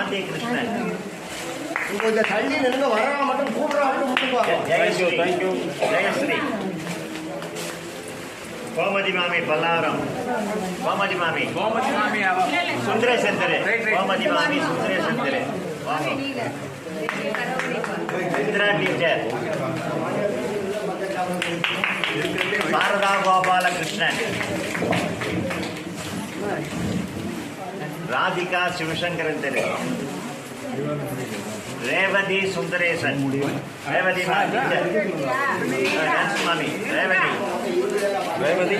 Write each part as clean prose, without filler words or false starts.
கிருஷ்ணன் கொஞ்சம் தள்ளி நின்று வரவா மட்டும் கூப்பிடுறா ஜெயஸ்ரீ கோமதி மாமி பல்லாவரம் கோமதி மாமி சுந்தரேசந்தர் கோமதி மாமி சுந்தரேசந்தர் இந்திரா டீச்சர் சாரதா கோபாலகிருஷ்ணன் ராதிகா சிவசங்கரன் தெரு ரேவதி சுந்தரேசன் ரேவதி மாமி ரேவதி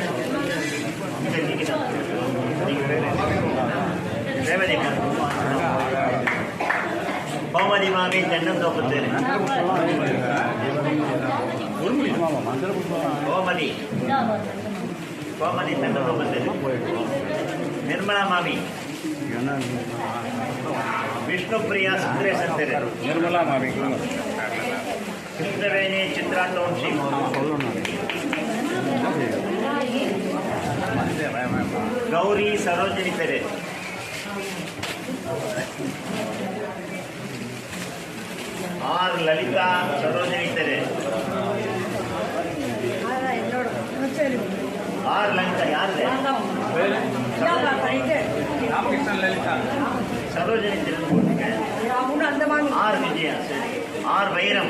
ரேவதி கோமதி மாமி தென்னந்தோப்பு தெரு கோமதி தென்னந்தோப்பு தெரு நிர்மலா மாமி விஷ்ணு பிரியா சுந்தரேசன் தெரு நிர்மலா மாமி கிருஷ்ணவேணி சித்ரா டவுன்ஷிப் கௌரி சரோஜினி தெரு ஆர் லலிதா சரோஜினி தெரு ஆர் லலிதா யாரு சரோஜினி தெரு ஆர் விஜயா ஆர் வைரம்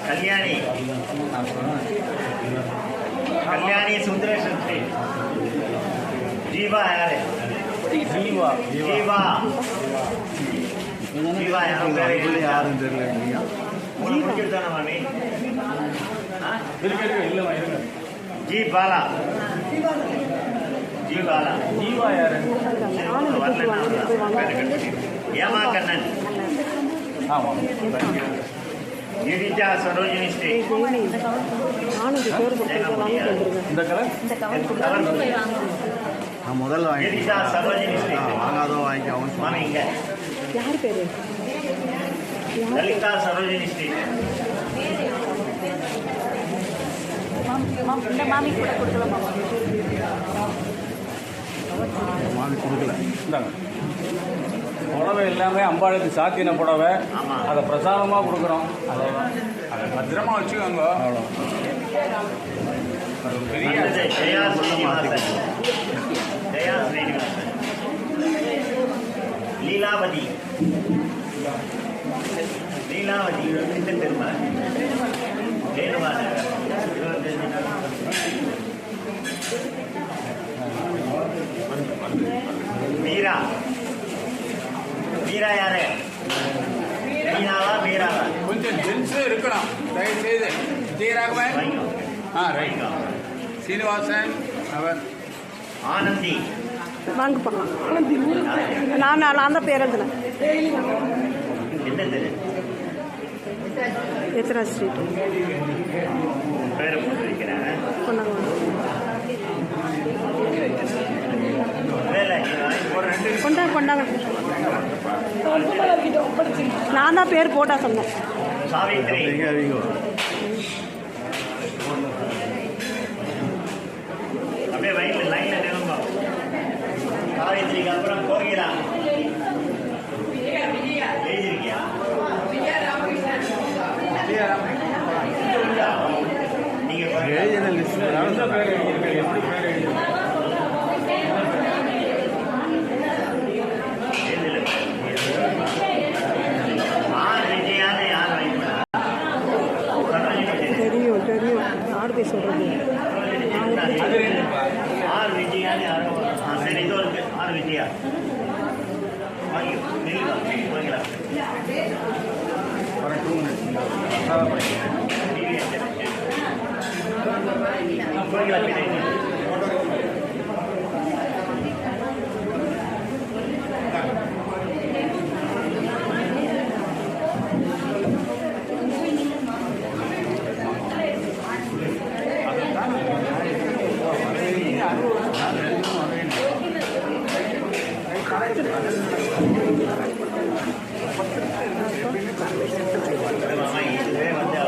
கல்யாணி கல்யாணி சுந்தரேசன் ஸ்ட்ரீட் ஜீவா யாரு ஜீவா யாரும் தெரியல முடிச்சுட்டான மாமி ஜி பாலா ஜீவா யாரு ஏமா கண்ணன் गिरिजा सरोजिनी स्ट्रीट இந்த கலர் முதல்ல गिरिजा सरोजिनी स्ट्रीट வாங்காதோ வாங்கிக்க மாமி இங்க யார் பேரு லலிதா சரோஜினி ஸ்ட்ரீட் மாமி கூட கொடுக்கல மாமி கொடுக்கல இந்தாங்க புடவை எல்லாமே அம்பாளுக்கு சாத்தின புடவை அதை பிரசாதமாக கொடுக்குறோம் அதை பத்திரமா வச்சுக்கோங்க அவ்வளோ பெரிய ஜெயா ஸ்ரீனிவாசன் லீலாவதி இந்த தெருமா மீரா யாரு மீராவா கொஞ்சம் ஜென்ஸு இருக்கணும் தயவுசெய்து விஜயராகவன் ரைட் சீனிவாசன் அவர் ஆனந்தி வாங்க போகலாம் நான் தான் பேருந்தில் எந்த தெரு எத்தனை ஸ்ட்ரீட் பேரை போட்டு வைக்கிறேன் கொண்டாங்க நான் தான் பேர் போட்டா சொன்னேன் சாவித்ரி அப்படியே வயலில் லைன்ல நிலம்பா சாவித்ரிக்கு அப்புறம் கோகிலா எழுதிருக்கியா நீங்க எழுதின லிஸ்ட் தெரியும் யார் போய் சொல்கிறது ஆர் விஜயான்னு யாரும் சரி இதோ இருக்கு ஆர் விஜயா போய்ங்களா ஒரு 2 மினிட்ஸ் போய்ங்களா இதுவே வந்து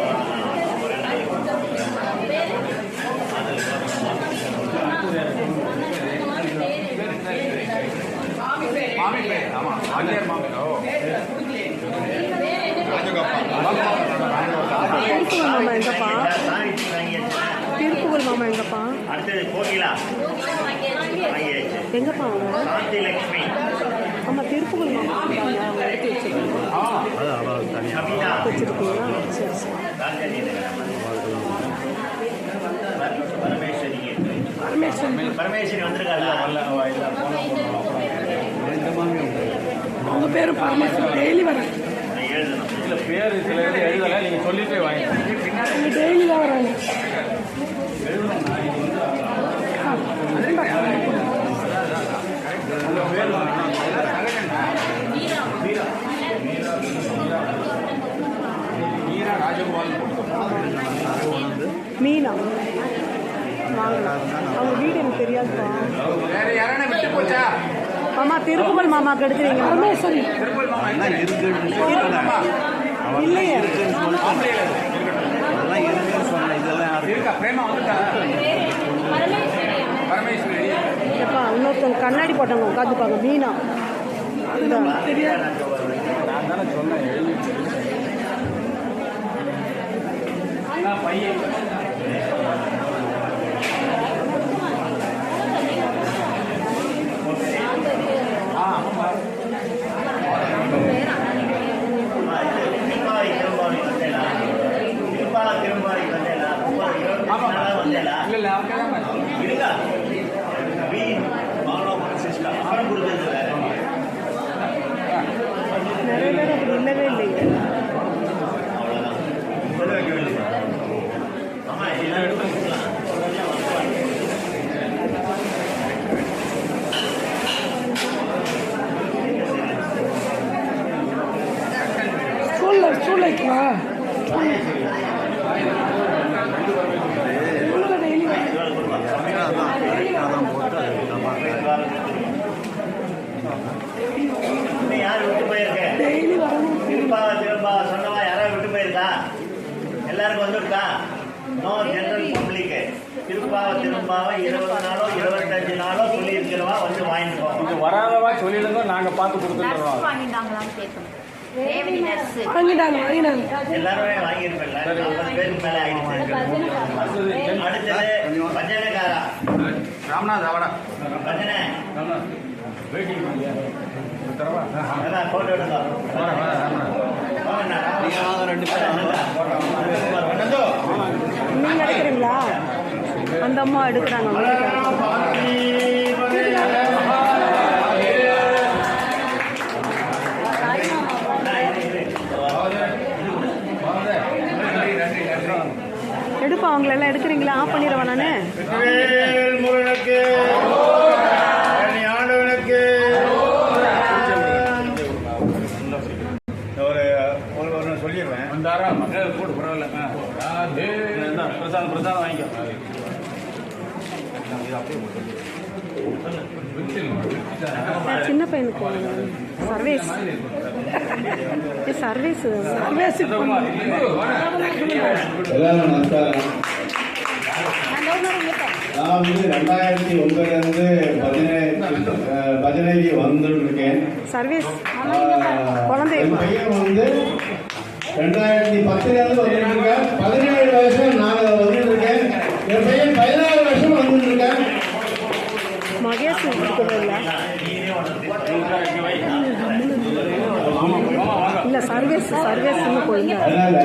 அடுத்தது கோகிலா வாங்கியாச்சு. எங்கப்பா அவங்க சாந்தி லட்சுமி, ஆமாம் திருப்புகழ் மாமா அவங்க எடுத்து வச்சுருக்கீங்க கவிதா, வச்சுருக்கீங்களா சரி சரி ராஜாஜி நகர், பரமேஸ்வரி. பரமேஸ்வரி வந்திருக்காளா? அவங்க பேர் பரமேஸ்வரி டெய்லி வரேன் நான் எழுதணும். இதில் பேர் சில இது எழுதலை, நீங்கள் சொல்லிட்டே வாங்கிக்கோங்க. டெய்லி தான் வராங்க மீரா ராஜகோபால் மீனா வாங்கலாம் அவங்க வீடு எனக்கு தெரியாதுப்பா. வேற யாரான விட்டு போச்சா? மாமா திருப்புகழ் மாமாக்கு எடுக்கிறீங்க பரமேஸ்வரி திருப்பூர் மாமா என்ன இல்லையே இருக்கா? பிரேமா வந்துட்டா? பரமேஸ்வரி எப்பா இன்னொருத்தவங்க கண்ணாடி போட்டவங்க உட்காந்துப்பாங்க மீனா தெரியாது நான் தானே சொன்னேன். பையன் திரும்பாவி வந்தேலா 24 வந்தேலா இல்லை அவங்க தான் இருக்கா? அப்புறம் கொடுத்தது நிறைய பேர் அப்படி இல்லவே இல்லையே அவ்வளோதான். சொல்ல வைக்க வேண்டியது. ஆமா எல்லாம் எடுத்து சூளைக்குவா யார் விட்டு போயிருக்கேன்? திருப்பா சொன்னவா யாராவது விட்டு போயிருக்கா? எல்லாருக்கும் வந்துருக்கா? நோ ஜெனரல் பப்ளிக்கு. திருப்பாவை 20 நாளோ 25 நாளோ சொல்லி இருக்கிறவா வந்து வாங்கிட்டு போவோம். இது வராதவா சொல்லிடுங்க, நாங்கள் பார்த்து கொடுத்துருவோம். எல்லாருமே வாங்கியிருப்பேன். 50 பேருக்கு மேலே ஆகிடுச்சு. அடுத்தது பஞ்சனக்காரா. ராமநாத் அவடா பஞ்சனை வெயிட்டிங் அதான் போட்டோ எடுங்க. நீங்க எடுக்கிறீங்களா? அந்த அம்மா எடுக்கிறாங்க எடுப்பா அவங்களெல்லாம் எடுக்கிறீங்களா? ஆஃப் பண்ணிடுவா நானு முருகனுக்கு ஆண்டவனுக்கு ஒரு சொல்லிடுவேன். வந்தாரா மக்கள் போட்டு பரவாயில்ல. பிரசாதம் பிரசாதம் வாங்கிக்கோ. சின்ன பையனுக்கு சர்வீஸ் சர்வீஸ் சர்வீஸ் எல்லாரும் நமஸ்காரம். நான் 2009 பதினைக்கு வந்துருக்கேன். சர்வீஸ் குழந்தை என் பையன் 2010 வந்துருக்கேன். 17 வயசுல நான் வந்துருக்கேன். என் பையன் 16 வருஷம் வந்துருக்கேன். மகேஷ் இல்ல சர்வீஸ் சர்வீஸ்ன்னு போயிருந்தேன். அதனால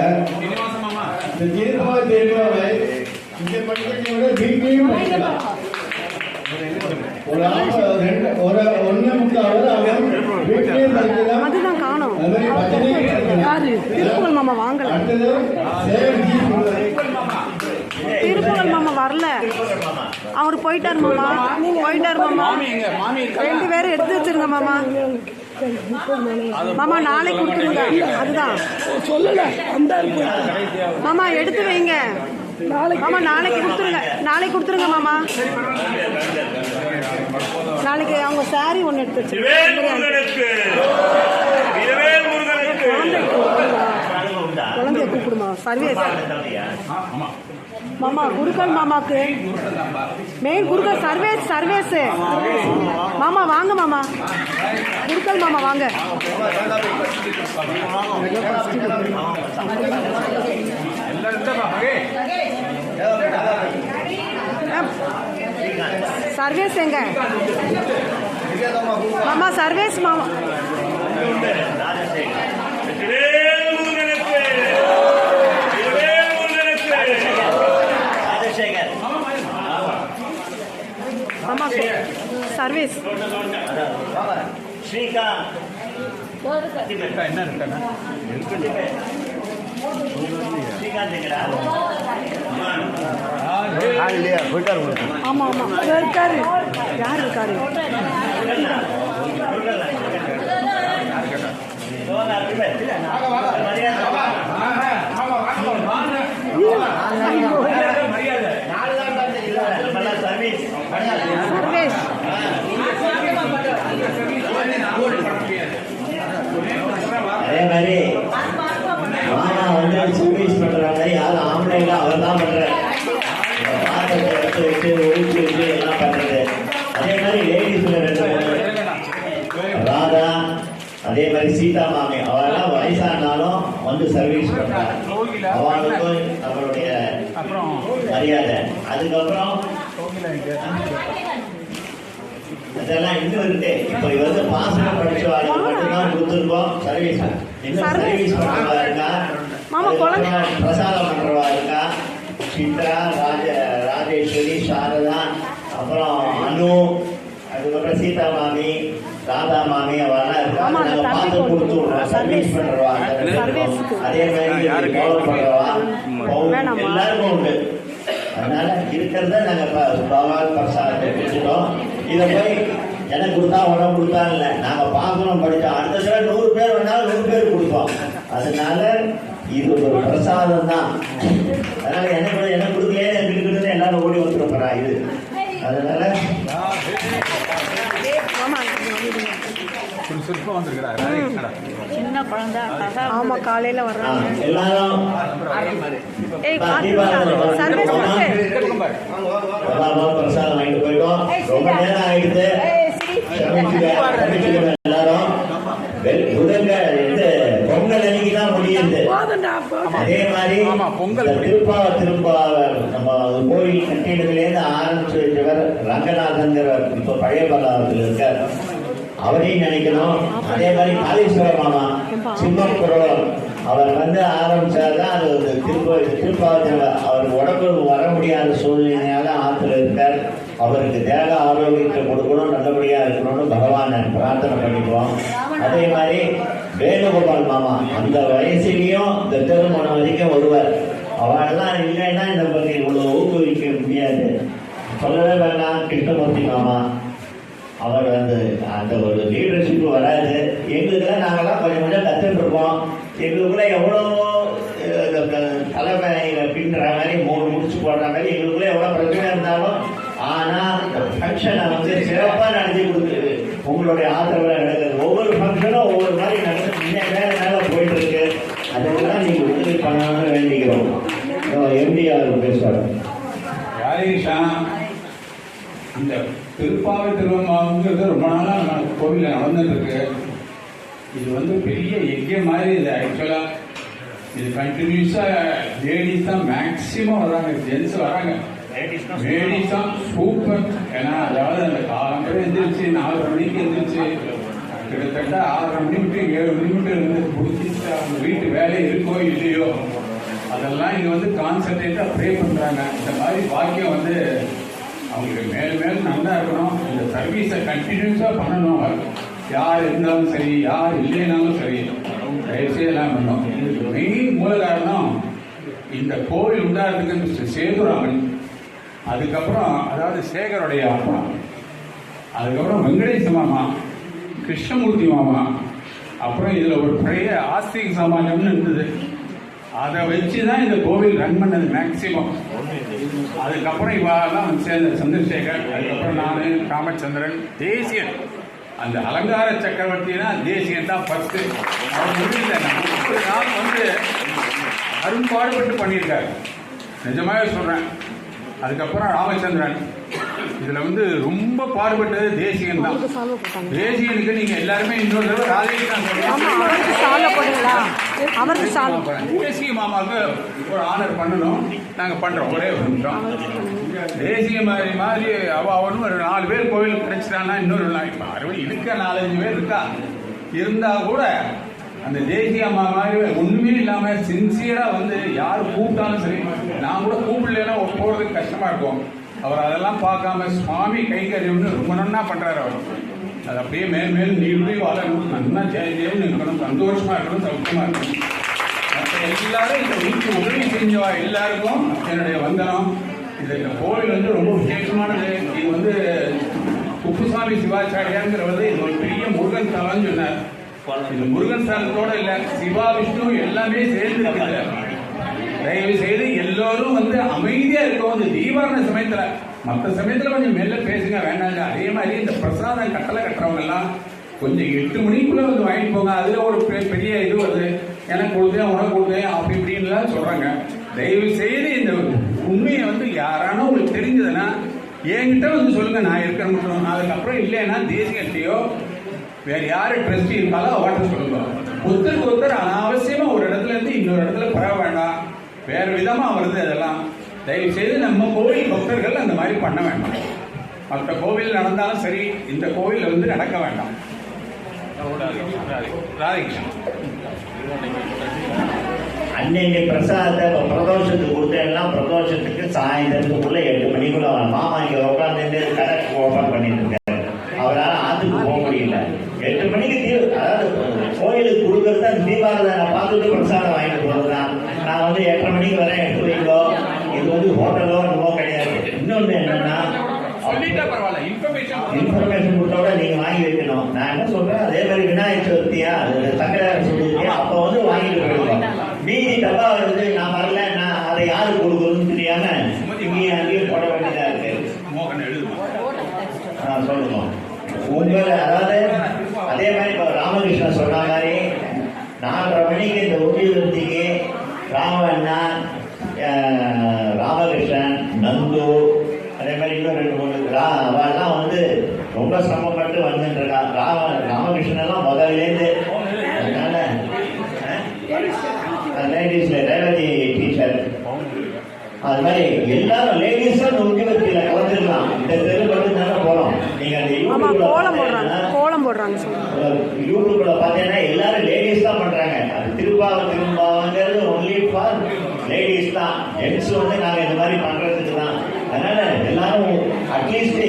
இந்த திருப்பாவை இங்க படிக்கிறதை விட வீட்லயும் படிக்கலாம். அதுதான் காணும். யாரு திருப்புகழ் மாமா வாங்கல. திருப்புகழ் மாமா வரல. அவரு போயிட்டாரு மாமா. போயிட்டாரு மாமா. 2 பேரும் எடுத்து வச்சிருங்க மாமா. மாமா நாளைக்கு கொடுத்துருங்க. அதுதான் சொல்லல. மாமா எடுத்து வைங்க. மாமா நாளைக்கு கொடுத்துருங்க. நாளைக்கு கொடுத்துருங்க மாமா. நாளைக்கு அவங்க சாரி ஒன்று எடுத்து வச்சிருக்கேன். குழந்தைய கூப்பிடுமா? சர்வீஸ் மாமா குருக்கள் மாமாக்கு மெயின் குருக்கள் சர்வீஸ் சர்வீஸ் மாமா வாங்க மாமா. குருக்கள் மாமா வாங்க. எல்லாரும் சர்வேஸ் எங்க மாமா? சர்வேஸ் மாமா. ராஜசேகர் மாமா சர்வேஸ். ஸ்ரீகாந்த் என்ன இருக்காண்ணா? ஸ்ரீகாந்த் எங்கடா? ஆள் இல்லையா போயிட்டாரு ஆமா ஆமா இருக்காரு. யார் இருக்காரு? Service services. அதே மாதிரி மாமா வந்து சர்வீஸ் பண்றாங்க. யாரும் ஆம்பளைங்க அவர் தான் பண்றாரு. பாத்திரத்தை எடுத்து வச்சு ஒழிச்சு வச்சு எல்லாம் பண்றது. அதே மாதிரி லேடிஸ்ல 2 ராதா, அதே மாதிரி சீதா மாமி, அவெல்லாம் வயசானாலும் வந்து சர்வீஸ் பண்றாங்க. அவளுக்கும் நம்மளுடைய மரியாதை. அதுக்கப்புறம் அதெல்லாம் இன்னும் இருக்கு. இப்போ வந்து பாசனம் படிச்சவாளுக்கு மட்டும்தான் கொடுத்துருக்கோம் சர்வீஸ். இன்னும் சர்வீஸ் பண்றவா இருக்கா, பிரசாதம் பண்றவா இருக்கா, சித்ரா, ராஜேஸ்வரி, சாரதா, அப்புறம் அனு, அதுக்கப்புறம் சீதா மாமி, ராதா மாமி, அவெல்லாம் இருக்கா. நாங்கள் பார்த்து கொடுத்து விடுறோம் சர்வீஸ் பண்றவா. அதே மாதிரி டெவலப் பண்றவா எல்லாருக்கும் உண்டு. அதனால இருக்கிறத நாங்கள் பகவான் பிரசாதத்தை கொடுத்துட்டோம். இதை போய் எனக்கு கொடுத்தா உடம்பு கொடுத்தா இல்லை, நாங்கள் பார்க்கணும் படித்தோம். அடுத்த தடவை 100 பேர் வேணாலும் 100 பேர் கொடுப்போம். அதனால இது ஒரு பிரசாதம் தான். அதனால எனக்கு கொடுக்கலையே எனக்கு எல்லாரும் ஓடி வந்துருப்பா இது. அதனால சின்ன குழந்தை. ஆமா காலையில வர்றாங்க எல்லாரும் பிரசாதம் வாங்கிட்டு போயிட்டோம். ரொம்ப நேரம் ஆயிடுது. எல்லாரும் பொங்கல் அன்னைக்கு தான் முடியுது. அதே மாதிரி திருப்பா நம்ம கோயில் கட்டிடத்திலேருந்து ஆரம்பிச்சு வச்சவர் ரங்கநாதன்கிறவர் இப்ப பழைய பல்லாவத்தில் இருக்கார். அவரையும் நினைக்கணும். அதே மாதிரி காளீஸ்வர மாமா சிம்மப்புரம் அவர் வந்து ஆரம்பிச்சாதான் அது திருப்பாவத்தில் அவருக்கு உடம்பு வர முடியாத சூழ்நிலையால ஆற்றுல இருக்கார். அவருக்கு தேக ஆரோக்கியத்தை கொடுக்கணும், நல்லபடியா இருக்கணும்னு பகவானை பிரார்த்தனை பண்ணிக்குவோம். அதே மாதிரி வேணுகோபால் மாமா அந்த வயசுலயும் இந்த திருமணம் வரைக்கும் வருவார். அவெல்லாம் இல்லைன்னா இந்த பற்றி இவ்வளவு ஊக்குவிக்க முடியாது. சொல்லவே வேண்டாம். கிருஷ்ணமூர்த்தி மாமா அவர் அந்த ஒரு லீடர்ஷிப் வராது. எங்களுக்குலாம் நாங்கள்லாம் கொஞ்சம் கொஞ்சம் கற்றுட்டு இருப்போம். எங்களுக்குள்ள எவ்வளோ தலைமையில பின்னுற மாதிரி 3 முடிச்சு போடுற மாதிரி எங்களுக்குள்ள எவ்வளோ பிரச்சனை இருந்தாலும் ஆனால் ஃபங்க்ஷனை வந்து சிறப்பாக நடத்தி கொடுக்குறது உங்களுடைய ஆதரவில் நடக்குது. ஒவ்வொரு ஃபங்க்ஷனும் ஒவ்வொரு மாதிரி நடந்து மேலே போயிட்டு இருக்கு. அதுக்கெல்லாம் நீங்கள் உதவி பண்ணணும்னு வேண்டிக்கிறோம். எம்டிஆர் பேசுவார். இந்த திருப்பாவை திருவம்மாவுங்கிறது ரொம்ப நாளாக கோவிலில் நடந்துட்டு இருக்கு. இது வந்து பெரிய யஜ்யம் மாதிரி. இது ஆக்சுவலாக இது கண்டினியூஸாக லேடிஸ் தான் மேக்சிமம் வராங்க, ஜென்ஸ் வராங்க. லேடிஸ் தான் சூப்பர். ஏன்னா அதாவது அந்த காலம்பரை எந்திரிச்சு 4 மணிக்கு எந்திரிச்சு கிட்டத்தட்ட 6:30 மணி விட்டு 7 மணி விட்டு இருந்து பிடிச்சிட்டு அவங்க வீட்டு வேலை இருக்கோ இல்லையோ அதெல்லாம் இங்கே வந்து கான்சன்ட்ரேட்டாக ப்ரே பண்ணுறாங்க. இந்த மாதிரி பாக்கியம் வந்து அவங்களுக்கு மேலும் நல்லா இருக்கணும். இந்த சர்வீஸை கண்டினியூஸாக பண்ணணும். யார் இருந்தாலும் சரி, யார் இல்லைனாலும் சரி, தயவுசெய்து எல்லாம் பண்ணணும். இதுக்கு மெயின் மூல காரணம் இந்த கோவில் உண்டாகிறதுக்கு மிஸ்டர் சேதுராமன், அதுக்கப்புறம் அதாவது சேகருடைய அப்பா, அதுக்கப்புறம் வெங்கடேச மாமா, கிருஷ்ணமூர்த்தி மாமா, அப்புறம் இதில் ஒரு பழைய ஆஸ்திக சமாஜம்னு இருந்தது. அதை வச்சு தான் இந்த கோவில் ரன் பண்ணது மேக்சிமம். அதுக்கப்புறம் இவெல்லாம் சேர்ந்த சந்திரசேகர், அதுக்கப்புறம் நான், ராமச்சந்திரன், தேசியன், அந்த அலங்கார சக்கரவர்த்தினா தேசியன் தான் ஃபர்ஸ்ட். அவர் முடியல 30 நாள் வந்து அரும்பாடுபட்டு பண்ணியிருக்காரு, நிஜமாவே சொல்கிறேன். அதுக்கப்புறம் ராமச்சந்திரன், இதில் வந்து ரொம்ப பாடுபட்டது தேசியன் தான். தேசியனுக்கு நீங்கள் எல்லாருமே இன்னொரு தடவை ராஜேஷ் தான் சொல்லுவாங்க. அவருக்கு சால் தேசிய மாமாவுக்கு ஒரு ஆனர் பண்ணணும். நாங்கள் பண்ணுறோம். ஒரே ஒரு நிமிஷம். தேசிய மாதிரி அவனும் ஒரு 4 பேர் கோவில் கிடைச்சிட்டான்னா இன்னொரு இப்போ 60 இருக்க 4-5 பேர் இருக்கா இருந்தால் கூட அந்த தேசிய அம்மா மாதிரி ஒன்றுமே இல்லாமல் சின்சியராக வந்து யார் கூப்பிட்டாலும் சரி, நான் கூட கூப்பிடலன்னா போகிறதுக்கு கஷ்டமாக இருக்கும். அவர் அதெல்லாம் பார்க்காம சுவாமி கைகறிவுன்னு ரொம்ப நன்னா பண்ணுறாரு. அவர் அது அப்படியே மேல் நீடி வளரணும், நல்லா ஜெயன்னு இருக்கணும், சந்தோஷமாக இருக்கணும், சௌக்கியமாக இருக்கணும். மற்ற எல்லாரும் இந்த வீட்டுக்கு உதவி செஞ்சவா எல்லாருக்கும் என்னுடைய வந்தனம். இது கோவில் வந்து ரொம்ப விசேஷமானது. இது வந்து குப்புசாமி சிவாச்சாரியாங்கிறவர் இது ஒரு பெரிய முருகன் தலம்னு சொன்னார். இந்த முருகன் ஸ்தானத்தோட இல்ல, சிவா விஷ்ணு எல்லாமே சேர்ந்து இருக்குது. தயவு செய்து எல்லோரும் வந்து அமைதியா இருக்கவும். இந்த தீபாவளி சமயத்துல, மற்ற சமயத்துல கொஞ்சம் மெல்ல பேசுங்க, வேண்டாங்க. அதே மாதிரி இந்த பிரசாதம் கட்டளை கட்டுறவங்க எல்லாம் கொஞ்சம் 8 மணிக்குள்ள வந்து வாங்கிட்டு போங்க. அதுல ஒரு பெரிய இது வருது, எனக்கு கொடுத்தேன் உனக்கு கொடுத்தேன் அப்படி இப்படின்லாம் சொல்றாங்க. தயவு செய்து இந்த உண்மையை வந்து யாரானோ உங்களுக்கு தெரிஞ்சதுன்னா என்கிட்ட வந்து சொல்லுங்க, நான் இருக்கிற மட்டும். அதுக்கப்புறம் இல்லைன்னா தேசியத்தையோ வேற யாரு ட்ரஸ்டி இருக்காலும் அவர்கிட்ட சொல்லுங்க. ஒருத்தருக்கு ஒருத்தர் அனாவசியமா ஒரு இடத்துல இருந்து இன்னொரு இடத்துல பரவ வேண்டாம். வேற விதமா வருது அதெல்லாம். தயவு செய்து நம்ம கோவில் பக்தர்கள் அந்த மாதிரி பண்ண வேண்டாம். மற்ற கோவில் நடந்தாலும் சரி, இந்த கோவில் வந்து நடக்க வேண்டாம். அன்னைக்கு பிரசாதத்தை பிரதோஷத்துக்கு கொடுத்தேன்னா பிரதோஷத்துக்கு சாயந்தரத்துக்குள்ள 8 மணிக்குள்ள மாமா இங்க உட்காந்து கடை ஓபன் பண்ணிட்டு இருக்காரு. அவரால் ஆத்துக்கு போக முடியல. 8 மணிக்கு அதாவது கோயிலுக்கு கொடுக்கறது அந்த தீபாவளி நான் பார்த்துட்டு பிரசாதம் வாங்கிட்டு போறதுதான். நான் வந்து 8:30 மணிக்கு வரேன், எடுத்து வைக்கோ. இது வந்து ஹோட்டலோ என்னமோ கிடையாது. இன்னொன்று என்னன்னா இன்ஃபர்மேஷன் கொடுத்தோட நீங்க வாங்கி வைக்கணும். நான் என்ன சொல்றேன், அதே மாதிரி விநாயகர் சதுர்த்தியா சங்கராச்சாரிய சொல்லுவியா அப்ப வந்து வாங்கிட்டு போயிடுவோம். மீதி டப்பா வந்து நான் வரல, நான் அதை யாருக்கு கொடுக்குறதுன்னு தெரியாம இங்கேயும் அங்கேயும் போட வேண்டியதா இருக்கு. சொல்லுங்க உங்களை, அதாவது அதே மாதிரி இப்போ ராமகிருஷ்ணன் சொன்ன மாதிரி 4:30 மணிக்கு இந்த உத்தியோகத்துக்கு ராமண்ணா, ராமகிருஷ்ணன், நந்து, அதே மாதிரி இன்னும் 2-3 அவெல்லாம் வந்து ரொம்ப சிரமப்பட்டு வந்துட்டு இருக்கா. ராமகிருஷ்ணன் எல்லாம் முதல்லேருந்து. அதனால லேடிஸ்ல ரேவதி டீச்சர், அது மாதிரி எல்லாரும் லேடிஸும் உத்தியோகத்தில கலந்துருக்கலாம். இந்த தெரு மட்டும் தானே போறோம். நீங்க அந்த யூடியூப்ல பாத்தீங்கன்னா எல்லாரும் லேடிஸ் தான் பண்றாங்க. அது திரும்பாவங்கிறது ஒன்லி ஃபார் லேடிஸ் தான். ஜென்ஸ் வந்து நாங்க இந்த மாதிரி பண்றதுக்கு தான். அதனால எல்லாரும் அட்லீஸ்ட்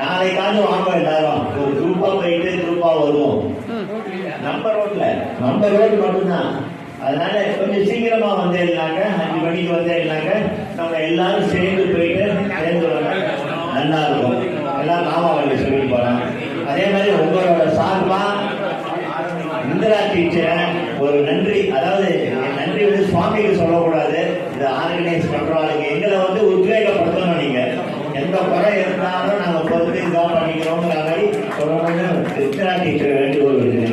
நாளைக்காவது வாங்குவோம். எல்லாரும் ஒரு குரூப்பா போயிட்டு குரூப்பா வருவோம். நம்ம ரோடு மட்டும்தான். அதனால கொஞ்சம் சீக்கிரமா வந்தேன்னாக்க 5 மணிக்கு வந்தேன்னாக்க நம்ம எல்லாரும் சேர்ந்து போயிட்டு சேர்ந்து வர நல்லா இருக்கும். எல்லாம் நாமாவளி சொல்லிட்டு போறோம். அதே மாதிரி உங்களோட சார்பா இந்திரா டீச்சரை ஒரு நன்றி, அதாவது நன்றி வந்து சுவாமிக்கு சொல்லக்கூடாது, இதை ஆர்கனைஸ் பண்றவங்களுக்கு எங்களை வந்து உத்வேகப்படுத்தணும். நீங்க எந்த குறை இருந்தாலும் நாங்கள் பொறுத்து இதாக பண்ணிக்கிறோங்கிற மாதிரி சொல்லணும்னு இந்திரா டீச்சர் வேண்டுகோள் இருக்குது.